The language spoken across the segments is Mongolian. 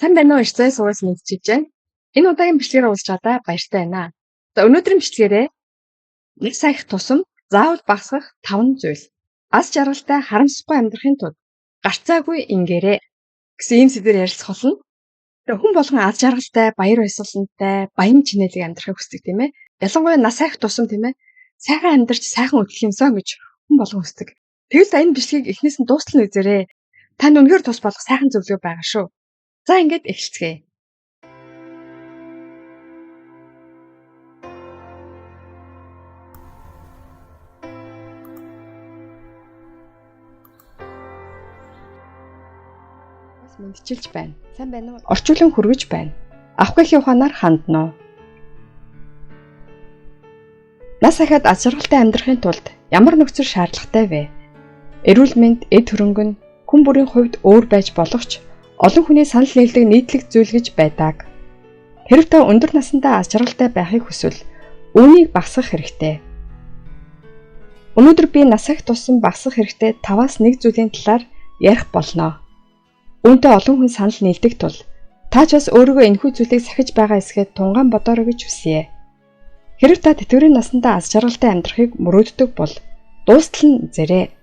Сайн байна уу? Ирцээ суугаас мэдчихэж байна. Энэ удаагийн бичлэгээр уулзч чадаа баяртай байна. За өнөөдрийн бичлэгээрээ нэг сая их тусам заавал багасгах 5 зүйл. Аз жаргалтай харамсахгүй амьдрахын тулд гарцаагүй ингээрээ гэсэн ийм сэдвээр ярилцах болно. Тэгээ хүн болгон аз жаргалтай, баяр баясгалантай, баян чинэлэг амьдрахыг хүсдэг тийм ээ. Ялангуяа нас сайх тусам тийм ээ. Сайхан амьдарч сайхан өдлөх юмсан гэж хүн болгон хүсдэг. Тэгвэл энэ бичлэгийг эхнээс нь дуустал үзээрэй. Танд үнэхээр тус болох сайхан зөвлөгөө байгаа шүү. За ингээд эхэлцгээе. Мэдчилж байна. Сайн байна уу? Орчуулан хүргэж байна. Авах гэхийн ухаанаар хандна уу? Нас ахад аз жаргалтай амьдрахын тулд ямар нөхцөл шаардлагатай вэ? Эрүүл мэнд, эд хөрөнгө нь хүн бүрийн хувьд өөр байж болох ч олон хүний санал нийлдэг нийтлэг зүйл гэж байдаг. Хэрв та өндөр насндаа аз жаргалтай байхыг хүсвэл үүнийг багасгах хэрэгтэй. Өнөөдөр би нас ахт тусам багасгах хэрэгтэй 5-аас 1 зүйлийн талаар ярих болно. Үүнтэй олон хүн санал нийлдэг тул та ч бас өөрийгөө энэхүү зүйлийг сахиж байгаа эсгээд тунгаан бодоорой гэж хүсье. Хэрв та тэтгэврийн насндаа аз жаргалтай амьдрахыг мөрөөддөг бол дуустал нь зэрэг.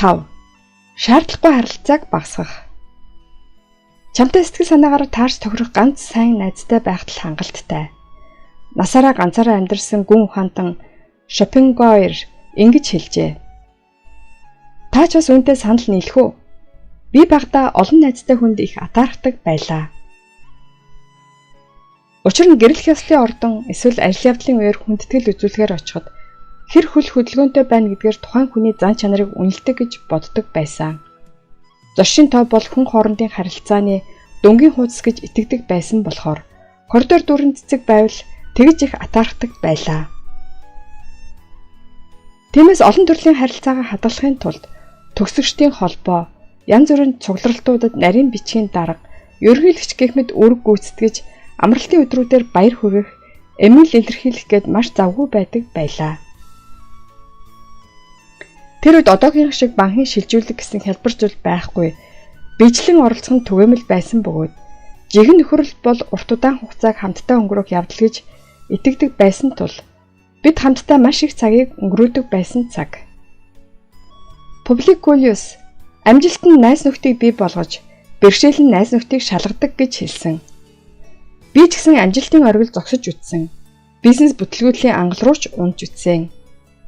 5. Шаардлагагүй харилцааг багасгах. Чамтай сэтгэл санаагаар таарч тохирох ганц сайн найзтай байхад л хангалттай. Насаараа ганцаараа амьдарсан гүн ухаантан Шопенгауэр ингэж хэлжээ. Та ч бас үүнтэй санал нийлэх үү? Би багада олон найзтай хүнд их атаархдаг байлаа. Учир нь гэрэл ёслолын ордон эсвэл ажил явдлын үеэр хүндэтгэл үзүүлэхээр очиход хэр хөл хөдөлгөөнтэй байна гэдгээр тухайн хүний зан чанарыг үнэлдэг гэж боддог байсан. Зуршийн тоо бол хүн хоорондын харилцааны дөнгөний хуудас гэж итгэдэг байсан болохоор коридор дүүрэн цэцэг байвал тэгж их атаархдаг байлаа. Тиймээс олон төрлийн харилцаагаа хадгалахын тулд төгсөгчдийн холбоо, янз бүрийн цугларалтуудад нарийн бичгийн дарга, ерөнхийлөгч гэх мэт үүрэг гүйцэтгэж амралтын өдрүүдээр баяр хүргэх, эмээл илэрхийлэх гээд маш завгүй байдаг байлаа. Тэр үед одоогийн шиг банкны шилжүүлэг гэсэн хялбар зүйл байхгүй. Бичлэн оролцох нь түгээмэл байсан бөгөөд жигэн нөхөрл бол урт удаан хугацааг хамтдаа өнгөрөөх явдал гэж итгэдэг байсан тул бид хамтдаа маш их цагийг өнгөрөөдөг байсан цаг. Публикулиус амжилт нь найз нөхдийг бий болгож, бэрхшээл нь найз нөхдийг шалгадаг гэж хэлсэн. Би ч гэсэн амжилтын оргил зогсож үтсэн. Бизнес бүтлгүүтлийн ангал руу ч унж үтсэн.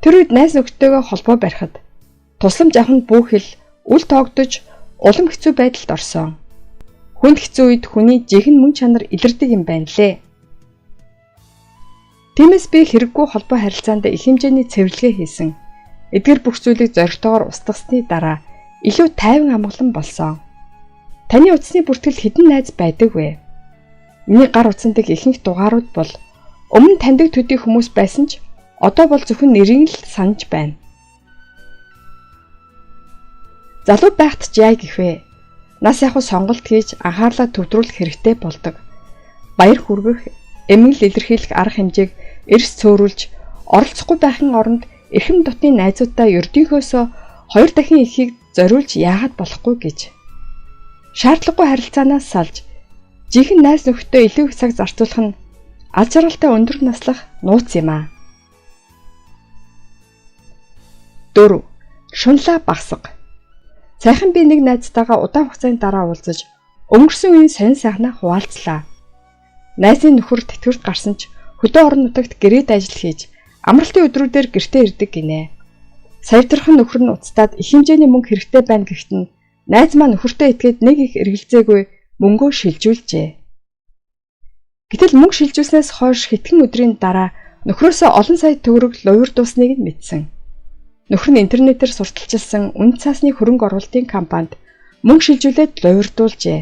Тэр үед найз нөхдөйгөө холбоо барихад тусламж авах нь бүхэл үл тоогдож улам хэцүү байдалд орсон. Хүнд хэцүү үед хүний жихэн мөн чанар илэрдэг юм байна лээ. Тиймээс би хэрэггүй холбоо харилцаанд их хэмжээний цэвэрлэгээ хийсэн. Эдгээр бүх зүйлийг зоригтойгоор устгасны дараа илүү тайван амгалан болсон. Таны утасны бүртгэл хэдэн найз байдаг вэ? Миний гар утсандаг ихэнх дугаарууд бол өмнө таньдаг төдий хүмүүс байсан ч одоо бол зөвхөн нэрийг л санаж байна. Залуу байхад ч яа гэх вэ? Нас яхуу сонголт хийж анхаарлаа төвдрүүлэх хэрэгтэй болдог. Баяр хүргэх, эмгэл илэрхийлэх арга хэмжээг эрс цөөрүүлж, оролцохгүй байхын оронд эрхэм дотны найзуудаа ердийнхөөсөө 2 дахин ихийг зориулж яагаад болохгүй гэж. Шаардлагагүй харилцаанаас салж, жинхэнэ найз нөхдөд илүү их цаг зарцуулах нь аз жаргалтай өндөр наслах нууц юм аа. 4. Шунлаа багасга. Сайхан би нэг найзтайгаа удаан хугацааны дараа уулзаж өнгөрсөн үеийн сонин сайхнаа хуваалцлаа. Найзын нөхөр тэтгэврт гарсан ч хөдөө орон нутагт гэрээд ажил хийж амралтын өдрүүдээр гэртээ ирдэг гинэ. Савьтрхан нөхөр нь уцтаад их хэмжээний мөнгө хэрэгтэй байна гэхэд нь найз маань нөхөртөө итгээд нэг их эргэлзээгүй мөнгөө шилжүүлжээ. Гэтэл мөнгө шилжүүлснээс хойш хэдхэн өдрийн дараа нөхрөөсөө олон сая төгрөг луурдуусныг нь мэдсэн. Нөхөр нь интернетээр сурталчилсан үн цаасны хөрөнгө оруулалтын компанид мөнгө шилжүүлээд луурдуулжээ.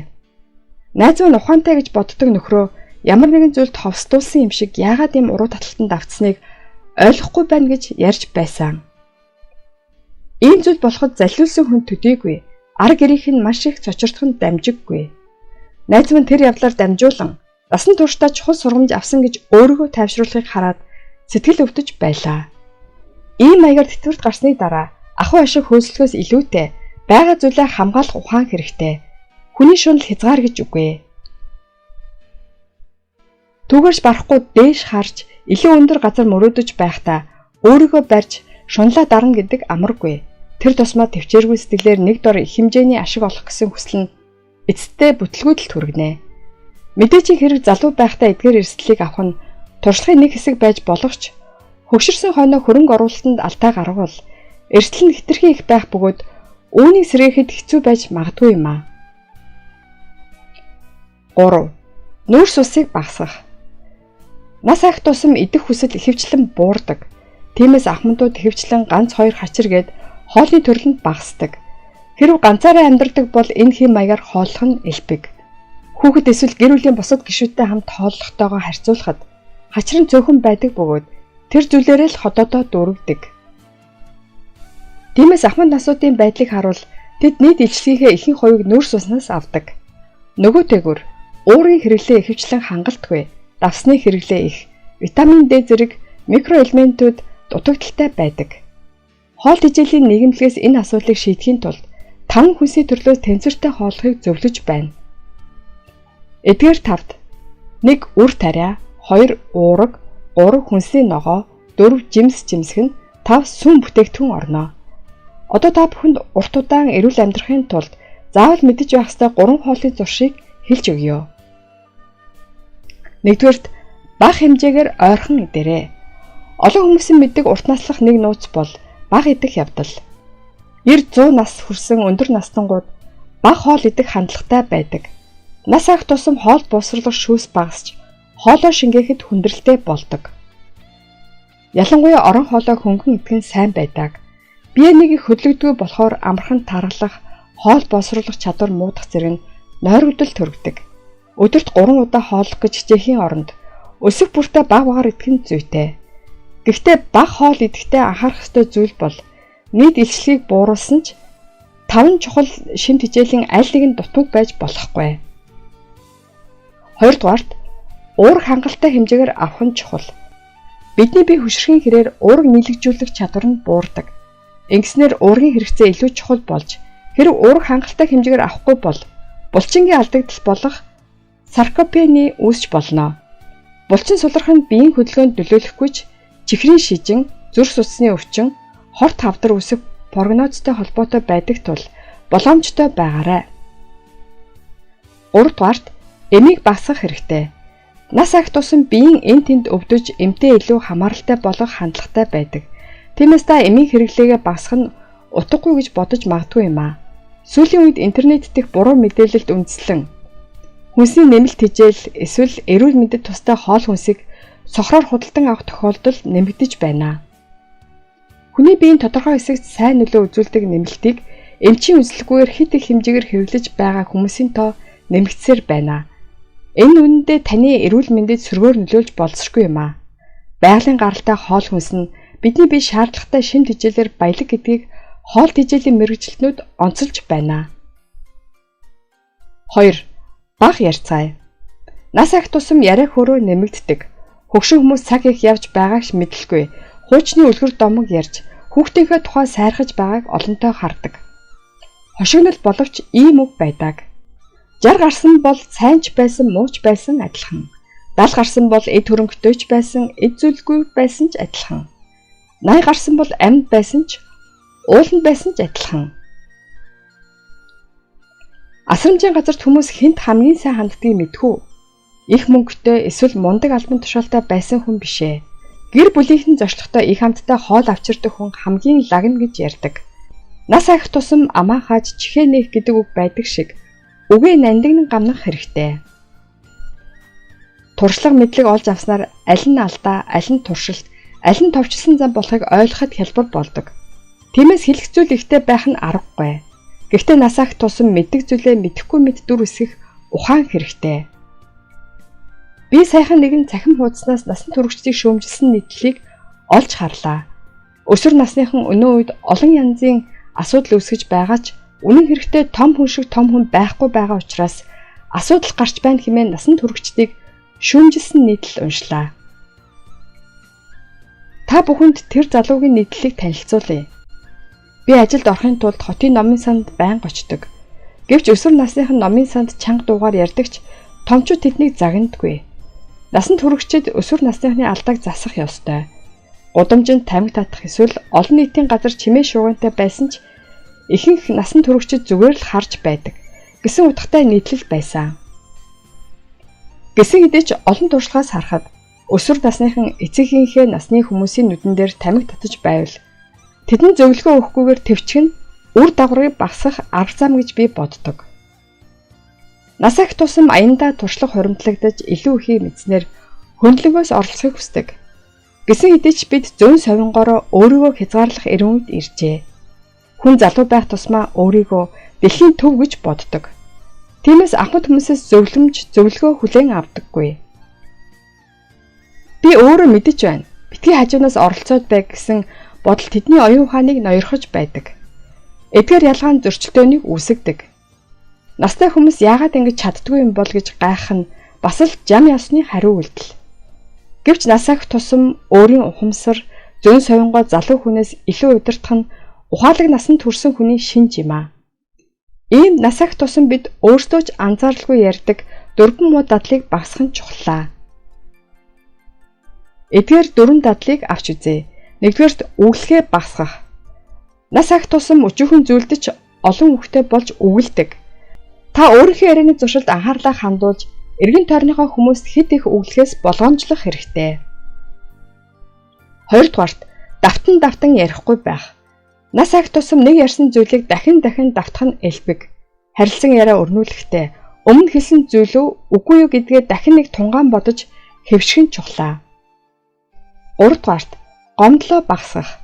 Найз маань ухаантай гэж боддог нөхрөө ямар нэгэн зүйлд ховсдуулсан юм шиг яагаад ийм уруу таталтанд автсныг ойлгохгүй байна гэж ярьж байсан. Ийм зүйл болоход залиулсан хүн төдийгүй, ар гэрийнх нь маш их цочирдоход дамжиггүй. Найз маань тэр явдлаар дамжуулан насан туршдаа чухал сургамж авсан гэж өөрийгөө тайвшруулахыг хараад сэтгэл өвдөж байлаа. Ийм маягаар тэтгэврт гарсны дараа ахуй ашиг хөөцлөхөөс илүүтэй Бага зүйлээ хамгаалах ухаан хэрэгтэй. Хүний шунал хязгаар гэж үгүй. Түгээрч барахгүй дээш харж илүү өндөр газар мөрөөдөж байхдаа өөрийгөө барьж шунлаа дарна гэдэг амаргүй. Тэр тусмаа төвчээргүй сэтгэлээр нэг дор их хэмжээний ашиг олох гэсэн хүсэл нь эцэстээ бүтлгүүдэлд хүргэнэ. Мэдээч хэрэг залуу байхдаа эдгээр эрсдлийг авах нь туршлагын нэг хэсэг байж болох ч хөгшөрсөн хойноо хөрөнгө оруулалтанд алдаа гаргавал эрсдэл нь хэтэрхий их байх бөгөөд үүнийг сэргээхэд хэцүү байж магадгүй юм аа. 3. Нүүрс усыг багасгах. Нас ахих тусам идэх хүсэл ихэвчлэн буурдаг. Тиймээс ахмадууд ихэвчлэн ганц 2 хачир гээд хоолны төрлөнд багасдаг. Хэрв ганцаараа амьдардаг бол энэ хэм маягаар хооллох нь элбэг. Хүүхэд эсвэл гэр бүлийн бусад гишүүдтэй хамт хооллохдоогоо харьцуулахад хачир нь цөөхөн байдаг бөгөөд тэр зүйлээрээ л ходоодоо дүүргдэг. Тиймээс ахмад насуудын байдлыг харуул тэд нийт илчлэгийнхээ ихэнх хувийг нүүрс уснаас авдаг. Нөгөөтэйгүр уургийн хэрэглээ ихэвчлэн хангалтгүй, давсны хэрэглээ их, витамин D зэрэг микроэлементүүд дутагдaltaй байдаг. Хоол тэжээлийн нийгэмлэгээс энэ асуудлыг шийдэхийн тулд 5 хүнсний төрлөөс тэнцвэртэй хооллохыг зөвлөж байна. Эдгээр 5-д 1 үр тариа, 2 уураг, 3 хүнсний ногоо, 4 жимс жимсэх нь, 5 сүм бүтээгдэхүүн орно. Одоо та бүхэнд урт удаан эрүүл амьдрахын тулд заавал мэдэж байх ёстой 3 хоолны зуршийг хэлж өгье. 1-р бага хэмжээгээр ойрхон идээрэй. Олон хүмүүсийн мэддэг урт наслах нэг нууц бол бага идэх явдал. 90-100 нас хүрсэн өндөр настангууд бага хоол идэх хандлагатай байдаг. Нас ахих тусам хоол боловсруулах шүүс багасч хоолоо шингээхэд хүндрэлтэй болдог. Ялангуяа орон хоолой хөнгөн идэх нь сайн байдаг. Бие нэгийг хөдлөгдгөө болохоор амархан тархлах, хоол боловсруулах чадвар муудах зэрэг нь нойрогдол төрөгдөг. Өдөрт 3 удаа хооллох гэж хичээхийн оронд өсөх бүртээ бага багаар идэх нь зүйтэй. Гэхдээ бага хоол идэхдээ анхаарах ёстой зүйл бол нийт илчлэгийг бууруулсан ч 5 чухал шимт хичээлийн аль нэг нь дутмаг байж болохгүй. 2-р уурга хангалттай хэмжээгээр авах нь чухал. Бидний бие хөшрөхийн хэрээр уурга нийлэгжүүлэх чадвар нь буурдаг. Ингэснээр уургийн хэрэгцээ илүү чухал болж хэрэг уурга хангалттай хэмжээгээр авахгүй бол булчингийн алдагдал болох саркопени үүсч болно. Булчин сулрах нь биеийн хөдөлгөөнд нөлөөлөхгүй ч чихрийн шижин, зүрх судасны өвчин, хорт хавдар үүсэх прогнозтой холбоотой байдаг тул боломжтой байгаарай. 3-р эмийг багасгах хэрэгтэй. Нас ахих тусам биеийн энд тэнд өвдөж эмтээ илүү хамааралтай болох хандлагатай байдаг. Тиймээс та эмийн хэрэглээгээ багасгах нь утгагүй гэж бодож магадгүй юм аа. Сүүлийн үед интернет дэх буруу мэдээлэлд үндэслэн хүнсний нэмэлт хичээл эсвэл эрүүл мэндэд тустай хоол хүнсийг сохроор худалдан авах тохиолдол нэмэгдэж байна. Хүний биеийн тодорхой хэсэгт сайн нөлөө үзүүлдэг нэмэлтийг эмчийн үзэлгүйгээр хэд их хэмжээгээр хэрэглэж байгаа хүмүүсийн тоо нэмэгдсээр байна. Энэ үнэндээ таны эрүүл мэндэд сөргөөр нөлөөлж болзошгүй юм аа. Байгалийн гаралтай хоол хүнс нь бидний бие шаардлагатай шимт хичээлээр баялаг гэдгийг хоол тэжээлийн мэргэжилтнүүд онцолж байна. 2. Бага ярьцгаая. Нас ахих тусам яриа хөрөө нэмэгддэг. Хөгшин хүмүүс цаг их явж байгаагч мэдлгүй. Хуучны үлгэр домог ярьж, хүүхдийнхээ тухай сайрхаж байгааг олонтоо хардаг. Хошигнол боловч ийм үг байдаг. 60 гарсан бол сайн ч байсан, муу ч байсан адилхан. 70 гарсан бол эд хөрөнгөтэйч байсан, эд зүйлгүй байсан ч адилхан. 80 гарсан бол амьд байсан ч, ууланд байсан ч адилхан. Асрамжийн газарт хүмүүс хэнд хамгийн сайн ханддгийг мэдхүү. Их мөнгөтэй эсвэл мундаг албан тушаалтай байсан хүн бишээ. Гэр бүлийнхэн зочлохтой их хамттай хоол авчирдаг хүн хамгийн лагна гэж ярьдаг. Нас ахих тусам амаа хааж чихээ нээх гэдэг үг байдаг шиг үгээ нандин гамнах хэрэгтэй. Туршлага мэдлэг олж авснаар аль нь алдаа, аль нь туршилт, аль нь товчлсон зам болохыг ойлгоход хялбар болдог. Тиймээс хэлэх зүйл ихтэй байх нь аргагүй. Гэхдээ нас ахих тусам мэддэг зүйлээ мэдэхгүй мэд дүр үсгэх ухаан хэрэгтэй. Би саяхан нэгэн цахим хуудаснаас насан туршидыг шүүмжилсэн нийтлэлийг олж харлаа. Өсвөр насныхан өнөө үед олон янзын асуудал үүсгэж байгаа ч үнэн хэрэгтээ том хүн шиг том хүн байхгүй байгаа учраас асуудал гарч байна хэмээн насан туршидыг шүүмжилсэн нийтлэл уншлаа. Та бүхэнд тэр залуугийн нийтлэлийг танилцуулъя. Би ажилд орохын тулд хотын номын санд байнга очдог. Гэвч өсвөр насныхан номын санд чанга дуугаар ярьдагч томчууд тэднийг загнадаггүй. Насанд хүрэгчид өсвөр насныхны алдааг засах ёстой. Гудамжинд тамхи татах эсвэл олон нийтийн газар чимээ шуугиантай байсан ч ихэнх насанд хүрэгчид зүгээр л харж байдаг гэсэн утгатай нийтлэл байсан. Гэсэн хэдий ч олон туршлагаас харахад өсвөр насныхан эцэгийнхээ насны хүмүүсийн нүдэн дээр тамхи татаж байвал тэдэнд зөвлөгөө өгөхгүйгээр төвчгөн үр дагаврыг багасгах арга зам гэж би боддог. Нас ах тусам аяндаа туршлага хуримтлагдаж илүү ихийг мэдснээр хөндлөнгөөс оролцохыг хүсдэг. Гэсэн хэдий ч бид зүүн совингороо өөрийгөө хязгаарлах эрен үед иржээ. Хүн залуу байх тусмаа өөрийгөө дэлхийн төв гэж боддог. Тиймээс ахмад хүмүүсээс зөвлөгөө хүлээн авдаггүй. Би өөрөө мэдэж байна. Битгий хажуунаас оролцоод бай гэсэн бодол тэдний оюун ухааныг ноёрхож байдаг. Эдгээр ялгаан зөрчилдөөнийг үүсгэдэг. Настай хүмүүс яагаад ингэж чаддгүй юм бол гэж гайхах нь бас л жам ясны хариу үйлдэл. Гэвч нас ах тусам өөрийн ухамсар зүүн совингоо залуу хүнээс илүү удирдах нь ухаалаг насанд хүрсэн хүний шинж юм аа. Ийм нас ах тусам бид өөрсдөө ч анзааралгүй ярьдаг дөрвөн муу дадлыг багасгах нь чухлаа. Эдгээр дөрвөн дадлыг авч үзье. Нэгдүгээрт үглэхээ багасгах. Нас ах тусам өчүүхэн зүйлдэж олон хүүхдэд болж үгэлдэг. Та өөрийнхөө ярианы зуршилд анхаарлаа хандуулж эргэн тойрныхоо хүмүүст хэд их үглэхээс болгоомжлох хэрэгтэй. Хоёрдугаарт давтан ярихгүй байх. Нас ах тусам нэг ярьсан зүйлийг дахин давтах нь элбэг. Харилцан яриа өрнүүлэхтэй өмнө хэлсэн зүйлөө үгүй юу гэдгээ дахин нэг тунгаан бодож хэвших нь чухлаа. Гуравдугаарт гомдлоо багасгах.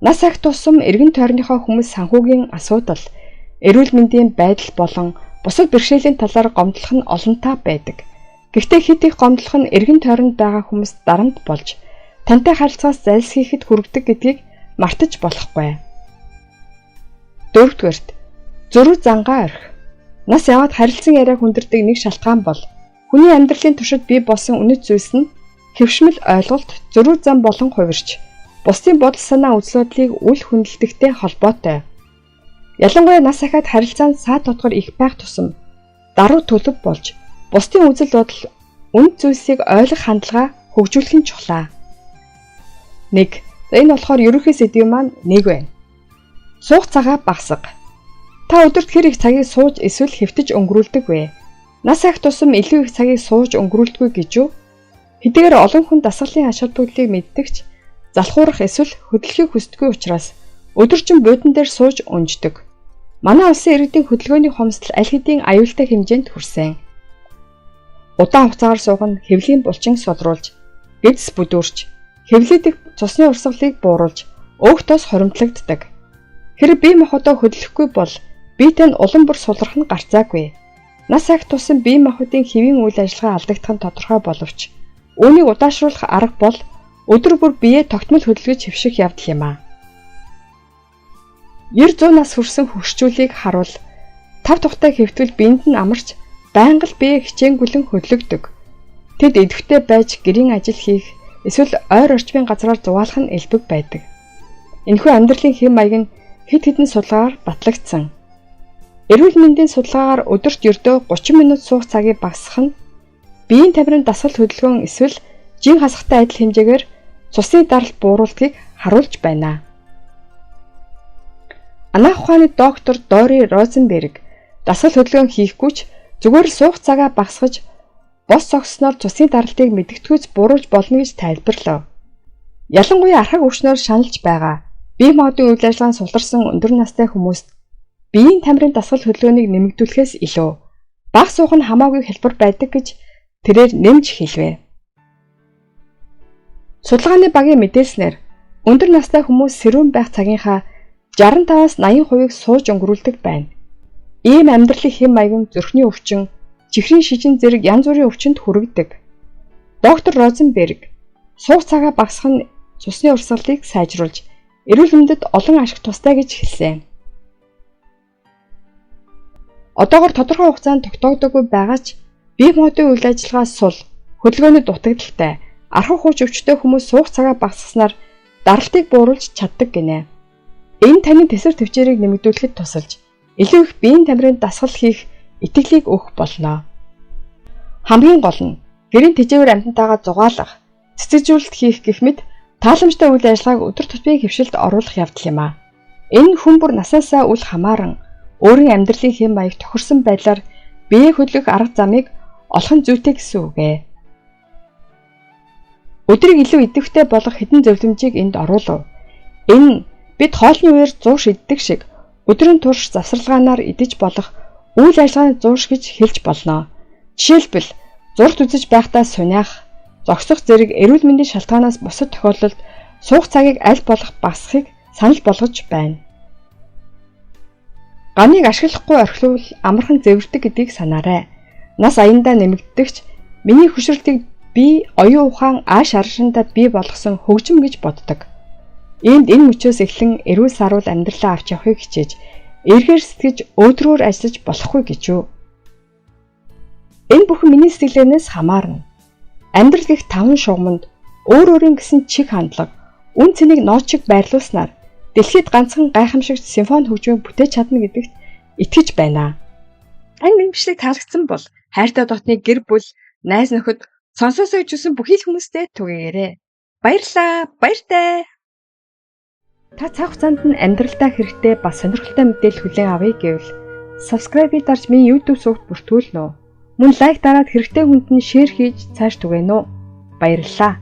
Нас ах тусам эргэн тойрныхоо хүмүүс санхүүгийн асуудал, эрүүл мэндийн байдал болон бусад бэрхшээлийн талаар гомдлох нь олонтаа байдаг. Гэхдээ хэд их гомдлох нь эргэн тойронд байгаа хүмүүс дарамт болж тантай харилцаас зайлсхийхэд хүргэдэг гэдгийг мартаж болохгүй. Дөрөвдүгээрт зөрүү зангаа орхих. Нас яваад харилцан яриаг хүндэрдэг нэг шалтгаан бол хүний амьдралын туршид бий болсон үнэт зүйлс нь хэвшмэл ойлголт, зөрүү зам болон хувирч бусдын бодол санаа үзлөдлийг үл хүндэлдэгтэй холбоотой. Ялангуяа нас ахаад харилцаанд саад тодгор их байх тусам даруй төлөв болж бусдын үзэл бодол үнд зүйлсийг ойлгох хандлага хөгжүүлэх нь чухлаа. 1. Энэ болохоор ерөнхий сэдв маань 1 байна. Суух цагаа багасга. Та өдөрт хэр их цагийг сууж эсвэл хэвтэж өнгөрүүлдэг вэ? Нас ах тусам илүү их цагийг сууж өнгөрүүлдэггүй гэж юу? Хэдийгээр олон хүн дасгалын ач холбогдлыг мэддэгч залхуурах эсвэл хөдөлгөхийг хүсдэггүй учраас өдөржин буудан дээр сууж унждаг. Манай улсын иргэдийн хөдөлгөөний хомсдол аль хэдийн аюултай хэмжээнд хүрсэн. Удаан хугацаагаар суух нь хэвлийн булчин сулруулж, гэдэс бүдүүрч, хэвлэдэг цусны урсгалыг бууруулж, өөхтөөс хоримтлагддаг. Хэрэв бие махбодоо хөдлөхгүй бол бие тань улам бүр сулрах нь гарцаагүй. Нас ах тусам бие махбодын хэвийн үйл ажиллагаа алдагдах нь тодорхой боловч үүнийг удаашруулах арга бол өдөр бүр биеэ тогтмол хөдөлгөж хэвших явдал юм аа. 90-100 нас хүрсэн хөгшчүүлийг харуул. Тав тухтай хэвтвэл биед нь амарч байнга л бие хичээнгүлэн хөдлөгдөг. Тэд идэвхтэй байж гэрийн ажил хийх эсвэл ойр орчмын газраар зугаалах нь элбэг байдаг. Энэхүү амьдралын хэм маяг нь хэд хэдэн судалгаагаар батлагдсан. Эрүүл мэндийн судалгаагаар өдөрт ердөө 30 минут суух цагийг багасгах нь биеийн тамирын дасгал хөдөлгөөн эсвэл жин хасахтай адил хэмжээгээр цусны даралт бууруулдгийг харуулж байна. Анаах ухааны доктор Дори Розенберг дасгал хөдөлгөөн хийхгүй ч зүгээр л суух цагаа багасгаж бос зогссноор цусны даралтыг мэдгэдгүйц бууруулж болно гэж тайлбарлав. Ялангуяа архаг өвчнөөр шаналж байгаа бие махбодын үйл ажиллагаанд суларсан өндөр настай хүмүүст биеийн тамирын дасгал хөдөлгөөнийг нэмэгдүүлэхээс илүү бага суух нь хамаагүй хялбар байдаг гэж тэрээр нэмж хэлвэ. Судалгааны багийн мэдээлснээр өндөр настай хүмүүс сэрүүн байх цагийнхаа 65-аас 80% сууж өнгөрүүлдэг байна. Ийм амьдралын хэм маяг нь зүрхний өвчин, чихрийн шижин зэрэг янз бүрийн өвчнөд хүргэдэг. Доктор Розенберг суух цагаа багасгах нь цусны урсгалыг сайжруулж, эрүүл мэндэд олон ашиг тустай гэж хэлсэн. Одоогоор тодорхой хугацаанд тогтоогдоогүй байгаа ч бие махбодын үйл ажиллагаа сул, хөдөлгөөний Энэ таны тэсвэр төвчээрийг нэмэгдүүлэхэд тусалж илүү их биеийн тамирын дасгал хийх итгэлийг өгөх болно. Хамгийн гол нь гэрийн тэжээвэр амьтантайгаа зугаалах, цэцэгжүүлэлт хийх гэх мэт тааламжтай үйл ажиллагааг өдөр тутмын хөвшилд оруулах явдал юм а. Энэ хүн бүр насаасаа үл хамааран өөрийн амьдралын хэм маяг тохирсон байдлаар бие хөдлөх арга замыг олох нь зүйтэй гэсэн үг ээ. Өдрийг илүү идэвхтэй болгох хэдэн зөвлөмжийг энд оруулав. Энэ бид хоолны үеэр 100 шиддэг шиг өдрийн турш завсарлагаанаар идэж болох үйл ажиллагааны 100 гэж хэлж болно. Жишээлбэл зургт үзэж байхдаа суниах, зогсох зэрэг эрүүл мэндийн шалтгаанаас бусад тохиолдолд суух цагийг аль болох багасгахыг санал болгож байна. Ганыг ашиглахгүй орхивол амархан зэвэрдэг гэдгийг санаарай. Нас аяндаа нэмэгддэгч миний хөшрөлтийг би оюун ухаан ааш аршинда бий болгосон хөгжим гэж боддог. Иймд энэ мөчөөс эхлэн эрүүл саруул амьдралаа авч явахыг хичээж, эргээр сэтгэж өөдрөөр ажиллаж болохгүй гэж юу. Энэ бүхэн миний сэтгэлээс хамаарна. Амьдрал гэх таван шугамд өөр өөрийн гэсэн чиг хандлага, үн цэнийг ноочиг байрлуулснаар дэлхийд ганцхан гайхамшигт симфони хөгжмийг бүтээж чадна гэдэгт итгэж байна. Энэ бичлэг таалагдсан бол хайртай дотны гэр бүл, найз нөхөд, сонсоосоо гэж хүсэн бүхий л хүмүүстээ түгээгээрэй. Баярлалаа. Баяртай. Та цаг хугацаанд нь амьдралдаа хэрэгтэй бас сонирхолтой мэдээлэл хүлээн авъя гэвэл subscribe-ийг дарж миний YouTube сувагт бүртгүүлнэ үү. Мөн лайк дараад хэрэгтэй хүнд нь шеэр хийж цааш түгээнэ үү. Баярлалаа.